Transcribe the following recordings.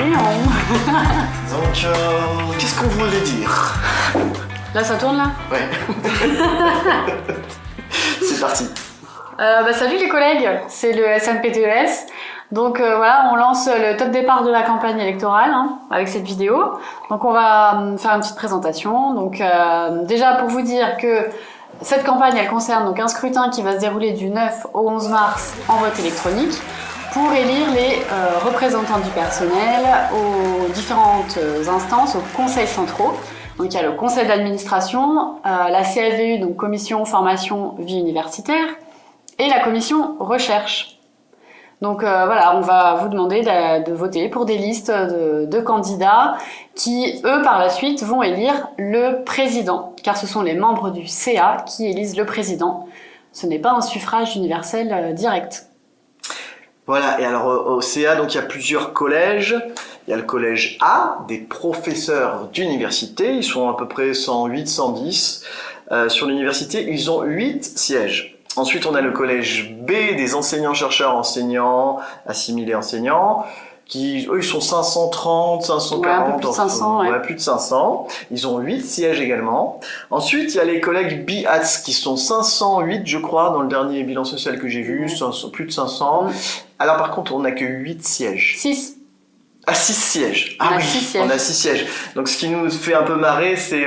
Donc, qu'est-ce qu'on voulait dire? Là, ça tourne, là? Ouais. C'est parti. Salut les collègues, c'est le SNPTES. Donc voilà, on lance le top départ de la campagne électorale avec cette vidéo. Donc on va faire une petite présentation. Donc déjà pour vous dire que cette campagne, elle concerne donc un scrutin qui va se dérouler du 9 au 11 mars en vote électronique pour élire les représentants du personnel aux différentes instances, aux conseils centraux. Donc il y a le conseil d'administration, la CFVU, donc commission formation vie universitaire, et la commission recherche. Donc voilà, on va vous demander de voter pour des listes de candidats qui, eux, par la suite, vont élire le président, car ce sont les membres du CA qui élisent le président. Ce n'est pas un suffrage universel direct. Voilà, et alors au CA, donc il y a plusieurs collèges. Il y a le collège A, des professeurs d'université, ils sont à peu près 108, 110. Sur l'université, ils ont 8 sièges. Ensuite, on a le collège B, des enseignants-chercheurs, enseignants, assimilés enseignants, qui, eux, ils sont 530, 540. Ouais, un peu plus de 500, ouais, plus de 500. Ils ont 8 sièges également. Ensuite, il y a les collègues BIATS, qui sont 508, je crois, dans le dernier bilan social que j'ai vu, 500, plus de 500. Alors, par contre, on n'a que 8 sièges. 6. Ah, 6 sièges. Ah oui, on a 6 sièges. Donc, ce qui nous fait un peu marrer, c'est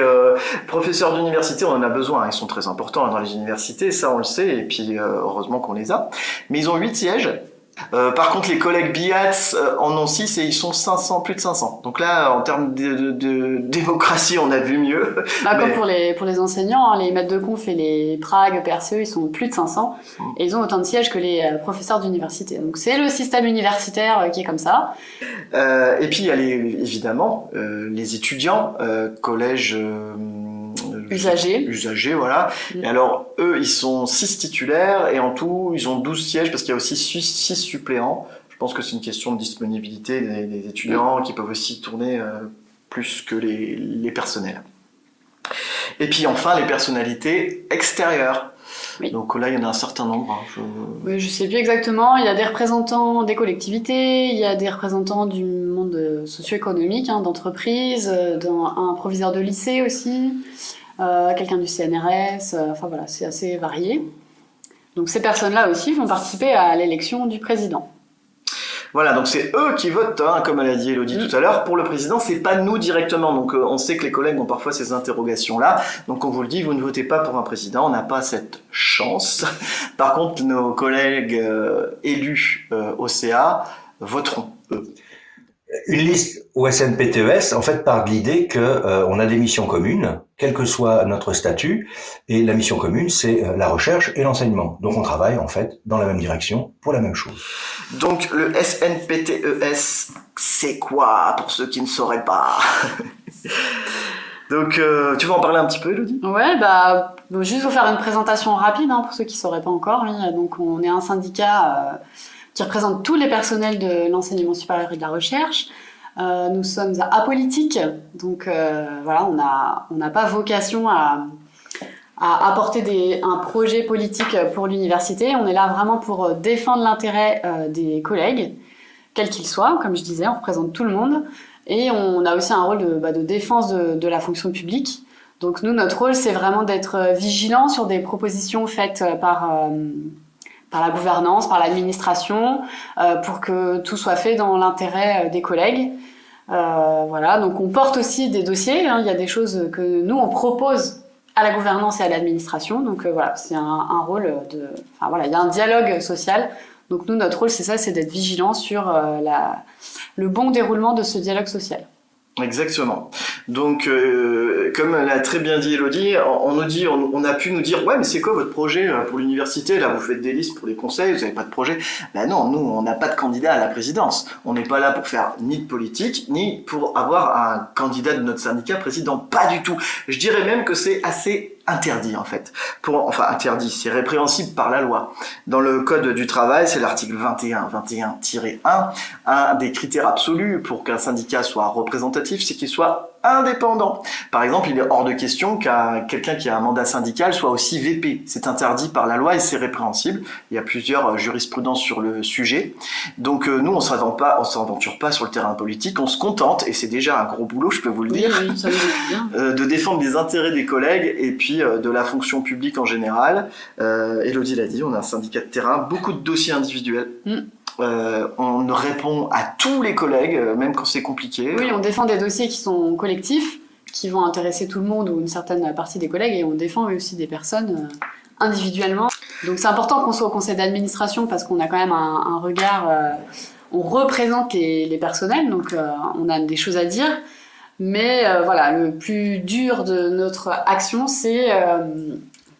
professeurs d'université, on en a besoin. Ils sont très importants dans les universités, ça on le sait, et puis heureusement qu'on les a. Mais ils ont 8 sièges. Par contre, les collègues BIATS en ont 6 et ils sont 500, plus de 500. Donc là, en termes de démocratie, on a vu mieux. Comme pour les enseignants, les maîtres de conf et les Prague, PRCE, ils sont plus de 500 et ils ont autant de sièges que les professeurs d'université. Donc c'est le système universitaire qui est comme ça. Et puis il y a évidemment les étudiants, collèges... Usagers, voilà. Et alors, eux, ils sont 6 titulaires et en tout, ils ont 12 sièges parce qu'il y a aussi 6 suppléants. Je pense que c'est une question de disponibilité des étudiants qui peuvent aussi tourner plus que les personnels. Et puis enfin, les personnalités extérieures. Oui. Donc là, il y en a un certain nombre. Oui, je sais plus exactement. Il y a des représentants des collectivités, il y a des représentants du monde socio-économique, d'entreprises, un proviseur de lycée aussi. Quelqu'un du CNRS, enfin voilà, c'est assez varié. Donc ces personnes-là aussi vont participer à l'élection du président. Voilà, donc c'est eux qui votent, comme l'a dit Elodie tout à l'heure, pour le président, c'est pas nous directement. Donc on sait que les collègues ont parfois ces interrogations-là. Donc on vous le dit, vous ne votez pas pour un président, on n'a pas cette chance. Par contre, nos collègues élus au CA voteront, eux. Une liste au SNPTES, en fait, part de l'idée que on a des missions communes, quel que soit notre statut, et la mission commune, c'est la recherche et l'enseignement. Donc on travaille, en fait, dans la même direction, pour la même chose. Donc le SNPTES, c'est quoi, pour ceux qui ne sauraient pas? Donc, tu veux en parler un petit peu, Elodie? Ouais, juste vous faire une présentation rapide, pour ceux qui ne sauraient pas encore. Oui. Donc on est un syndicat... qui représente tous les personnels de l'enseignement supérieur et de la recherche. Nous sommes apolitiques, donc voilà, on n'a pas vocation à apporter un projet politique pour l'université. On est là vraiment pour défendre l'intérêt des collègues, quels qu'ils soient. Comme je disais, on représente tout le monde. Et on a aussi un rôle de défense de la fonction publique. Donc nous, notre rôle, c'est vraiment d'être vigilant sur des propositions faites par la gouvernance, par l'administration, pour que tout soit fait dans l'intérêt des collègues. Voilà, donc on porte aussi des dossiers, il y a des choses que nous on propose à la gouvernance et à l'administration, donc voilà, c'est un rôle il y a un dialogue social, donc nous notre rôle c'est ça, c'est d'être vigilant sur le bon déroulement de ce dialogue social. Exactement. Donc, comme l'a très bien dit Elodie, on a pu nous dire, ouais, mais c'est quoi votre projet pour l'université? Là, vous faites des listes pour les conseils, vous n'avez pas de projet. Ben non, nous, on n'a pas de candidat à la présidence. On n'est pas là pour faire ni de politique, ni pour avoir un candidat de notre syndicat président. Pas du tout. Je dirais même que c'est assez interdit en fait. Interdit, c'est répréhensible par la loi. Dans le code du travail, c'est l'article 21-1, un des critères absolus pour qu'un syndicat soit représentatif, c'est qu'il soit indépendant. Par exemple, il est hors de question qu'un quelqu'un qui a un mandat syndical soit aussi VP. C'est interdit par la loi et c'est répréhensible. Il y a plusieurs jurisprudences sur le sujet. Donc nous, on s'aventure pas sur le terrain politique, on se contente, et c'est déjà un gros boulot, je peux vous le dire, Oui, ça me dit bien. de défendre les intérêts des collègues et puis de la fonction publique en général. Élodie l'a dit, on a un syndicat de terrain, beaucoup de dossiers individuels. On répond à tous les collègues, même quand c'est compliqué. Oui, on défend des dossiers qui sont collectifs, qui vont intéresser tout le monde ou une certaine partie des collègues, et on défend aussi des personnes individuellement. Donc c'est important qu'on soit au conseil d'administration parce qu'on a quand même un regard, on représente les personnels, donc on a des choses à dire. Mais voilà, le plus dur de notre action, c'est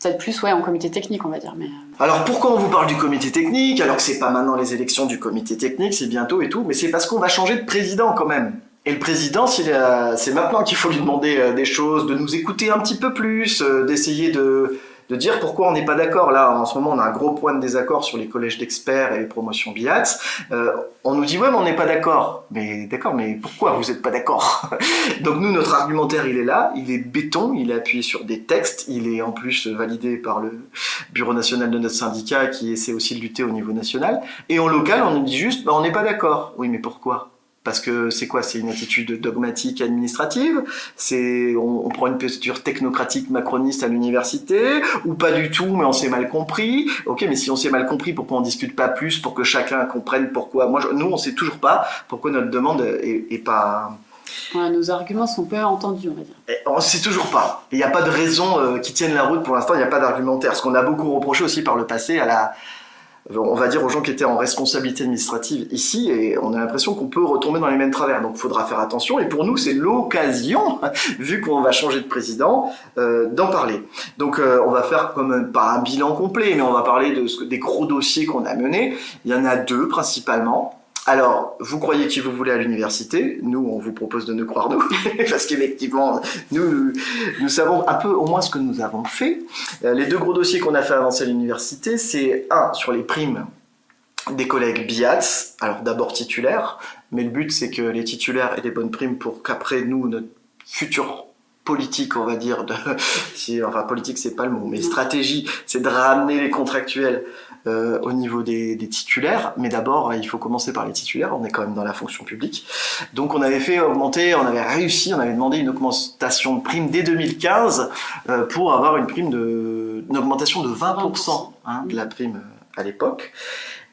peut-être plus en comité technique, on va dire. Mais, Alors pourquoi on vous parle du comité technique alors que c'est pas maintenant les élections du comité technique, c'est bientôt et tout, mais c'est parce qu'on va changer de président quand même. Et le président, c'est maintenant qu'il faut lui demander des choses, de nous écouter un petit peu plus, d'essayer de dire pourquoi on n'est pas d'accord. Là, en ce moment, on a un gros point de désaccord sur les collèges d'experts et les promotions BIATS. On nous dit, ouais, mais on n'est pas d'accord. Mais d'accord, mais pourquoi vous n'êtes pas d'accord? Donc nous, notre argumentaire, il est là, il est béton, il est appuyé sur des textes, il est en plus validé par le bureau national de notre syndicat qui essaie aussi de lutter au niveau national. Et en local, on nous dit juste, on n'est pas d'accord. Oui, mais pourquoi? Parce que c'est quoi? C'est une attitude dogmatique administrative? On prend une posture technocratique macroniste à l'université? Ou pas du tout, mais on s'est mal compris? Ok, mais si on s'est mal compris, pourquoi on discute pas plus pour que chacun comprenne pourquoi? Nous, on sait toujours pas pourquoi notre demande est pas... Ouais, nos arguments sont peu entendus, on va dire. On sait toujours pas. Il n'y a pas de raison qui tienne la route pour l'instant, il n'y a pas d'argumentaire. Ce qu'on a beaucoup reproché aussi par le passé on va dire aux gens qui étaient en responsabilité administrative ici, et on a l'impression qu'on peut retomber dans les mêmes travers. Donc il faudra faire attention, et pour nous c'est l'occasion, vu qu'on va changer de président, d'en parler. Donc on va faire pas un bilan complet, mais on va parler des gros dossiers qu'on a menés. Il y en a 2 principalement. Alors, vous croyez qui vous voulez à l'université, nous on vous propose de nous croire nous, parce qu'effectivement nous savons un peu au moins ce que nous avons fait. Les 2 gros dossiers qu'on a fait avancer à l'université, c'est un sur les primes des collègues BIATS, alors d'abord titulaires, mais le but c'est que les titulaires aient des bonnes primes pour qu'après nous, notre futur politique, on va dire, politique c'est pas le mot, mais stratégie, c'est de ramener les contractuels au niveau des titulaires, mais d'abord il faut commencer par les titulaires, on est quand même dans la fonction publique. Donc on avait demandé une augmentation de prime dès 2015 pour avoir une augmentation de 20% de la prime à l'époque.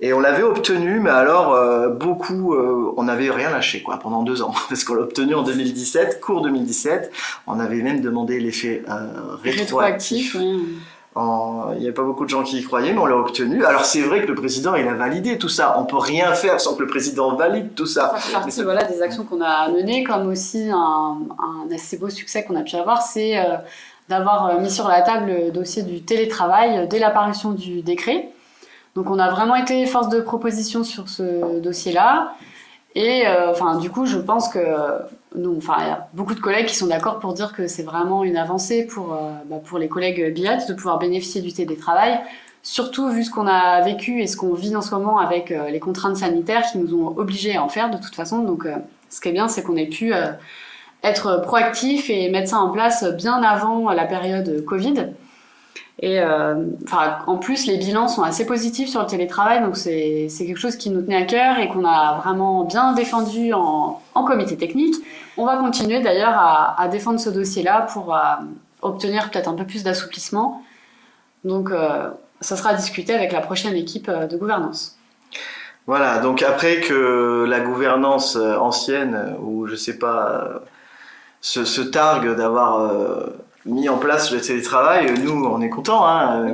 Et on l'avait obtenu, mais alors on n'avait rien lâché pendant 2 ans, parce qu'on l'a obtenu en 2017, cours 2017. On avait même demandé l'effet rétroactif. Oui. Il n'y avait pas beaucoup de gens qui y croyaient, mais on l'a obtenu. Alors c'est vrai que le président, il a validé tout ça. On peut rien faire sans que le président valide tout ça. Ça fait partie des actions qu'on a menées, comme aussi un assez beau succès qu'on a pu avoir, c'est d'avoir mis sur la table le dossier du télétravail dès l'apparition du décret. Donc on a vraiment été force de proposition sur ce dossier-là. Et du coup, je pense que il y a beaucoup de collègues qui sont d'accord pour dire que c'est vraiment une avancée pour les collègues BIATS de pouvoir bénéficier du télétravail, surtout vu ce qu'on a vécu et ce qu'on vit en ce moment avec les contraintes sanitaires qui nous ont obligés à en faire de toute façon. Donc ce qui est bien, c'est qu'on ait pu être proactif et mettre ça en place bien avant la période Covid. Et en plus, les bilans sont assez positifs sur le télétravail, donc c'est quelque chose qui nous tenait à cœur et qu'on a vraiment bien défendu en comité technique. On va continuer d'ailleurs à défendre ce dossier-là pour obtenir peut-être un peu plus d'assouplissement. Donc ça sera discuté avec la prochaine équipe de gouvernance. Voilà, donc après que la gouvernance ancienne, ou je sais pas, se targue d'avoir mis en place le télétravail, nous on est contents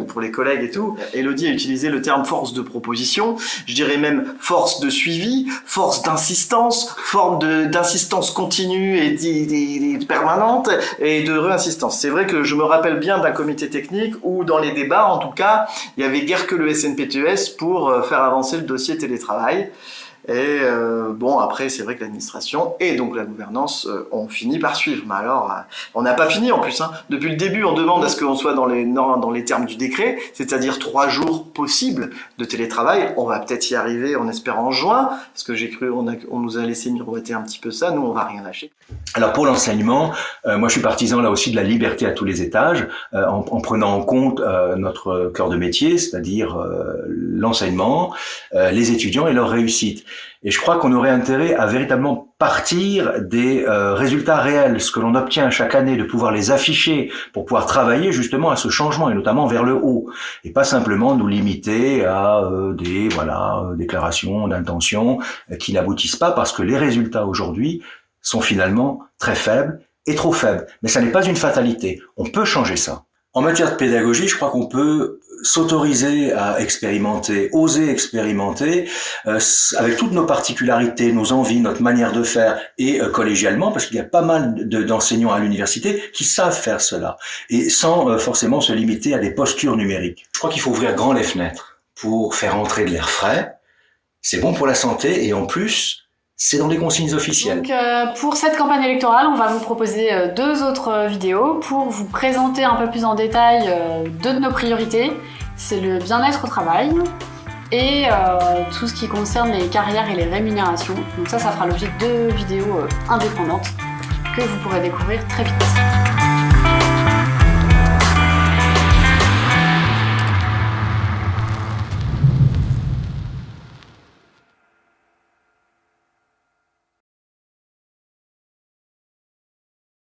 pour les collègues et tout. Élodie a utilisé le terme force de proposition, je dirais même force de suivi, force d'insistance, forme d'insistance continue et permanente et de réinsistance. C'est vrai que je me rappelle bien d'un comité technique où dans les débats en tout cas il y avait guère que le SNPTES pour faire avancer le dossier télétravail. Et bon, après, c'est vrai que l'administration et donc la gouvernance ont fini par suivre. Mais alors, on n'a pas fini en plus. Hein. Depuis le début, on demande à ce qu'on soit dans les termes du décret, c'est-à-dire 3 jours possibles de télétravail. On va peut-être y arriver, on espère en juin, parce que j'ai cru, on nous a laissé miroiter un petit peu ça. Nous, on va rien lâcher. Alors pour l'enseignement, moi je suis partisan là aussi de la liberté à tous les étages, en prenant en compte notre cœur de métier, c'est-à-dire l'enseignement, les étudiants et leur réussite. Et je crois qu'on aurait intérêt à véritablement partir des résultats réels, ce que l'on obtient chaque année, de pouvoir les afficher pour pouvoir travailler justement à ce changement et notamment vers le haut, et pas simplement nous limiter à des déclarations d'intention qui n'aboutissent pas, parce que les résultats aujourd'hui sont finalement très faibles et trop faibles. Mais ça n'est pas une fatalité. On peut changer ça. En matière de pédagogie, je crois qu'on peut s'autoriser à expérimenter, oser expérimenter, avec toutes nos particularités, nos envies, notre manière de faire, et collégialement, parce qu'il y a pas mal d'enseignants à l'université qui savent faire cela, et sans forcément se limiter à des postures numériques. Je crois qu'il faut ouvrir grand les fenêtres pour faire entrer de l'air frais. C'est bon pour la santé, et en plus, c'est dans les consignes officielles. Donc pour cette campagne électorale, on va vous proposer 2 autres vidéos pour vous présenter un peu plus en détail 2 de nos priorités. C'est le bien-être au travail et tout ce qui concerne les carrières et les rémunérations. Donc ça fera l'objet de 2 vidéos indépendantes que vous pourrez découvrir très vite.